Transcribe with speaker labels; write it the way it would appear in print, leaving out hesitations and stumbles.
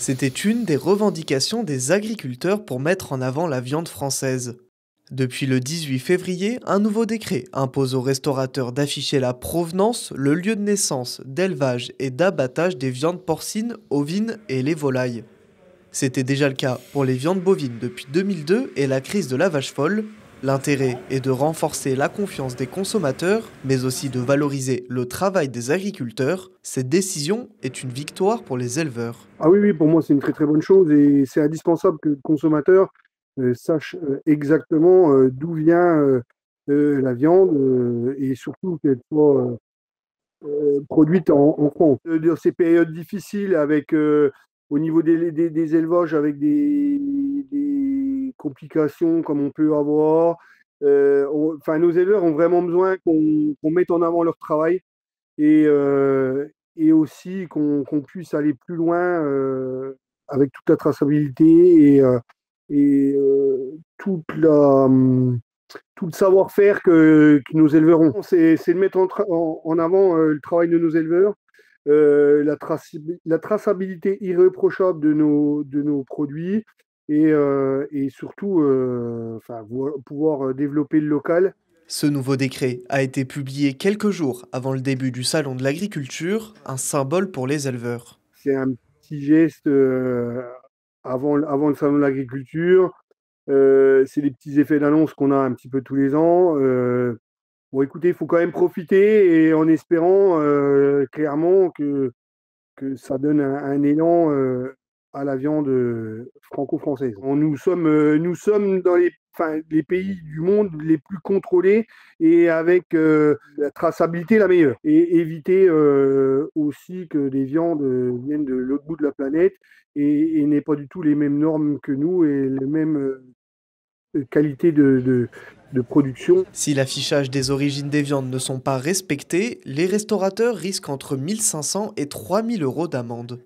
Speaker 1: C'était une des revendications des agriculteurs pour mettre en avant la viande française. Depuis le 18 février, un nouveau décret impose aux restaurateurs d'afficher la provenance, le lieu de naissance, d'élevage et d'abattage des viandes porcines, ovines et les volailles. C'était déjà le cas pour les viandes bovines depuis 2002 et la crise de la vache folle. L'intérêt est de renforcer la confiance des consommateurs, mais aussi de valoriser le travail des agriculteurs. Cette décision est une victoire pour les éleveurs.
Speaker 2: Ah oui, oui, pour moi, c'est une très très bonne chose et c'est indispensable que le consommateur sache exactement d'où vient la viande et surtout qu'elle soit produite en France. Dans ces périodes difficiles avec au niveau des élevages avec des complications comme on peut avoir, enfin, nos éleveurs ont vraiment besoin qu'on mette en avant leur travail et, euh, et aussi qu'on puisse aller plus loin avec toute la traçabilité toute tout le savoir-faire que nos éleveurs ont. C'est de mettre en avant le travail de nos éleveurs, la traçabilité irréprochable de nos produits et surtout enfin, pouvoir développer le local.
Speaker 1: Ce nouveau décret a été publié quelques jours avant le début du Salon de l'agriculture, un symbole pour les éleveurs.
Speaker 2: C'est un petit geste avant le salon de l'agriculture. C'est des petits effets d'annonce qu'on a un petit peu tous les ans. Bon, écoutez, il faut quand même profiter et en espérant clairement que ça donne un élan à la viande franco-française. Nous sommes dans enfin, les pays du monde les plus contrôlés et avec la traçabilité la meilleure. Et éviter aussi que des viandes viennent de l'autre bout de la planète et n'aient pas du tout les mêmes normes que nous et les mêmes qualités de production.
Speaker 1: Si l'affichage des origines des viandes ne sont pas respectées, les restaurateurs risquent entre 1 500 et 3 000 euros d'amende.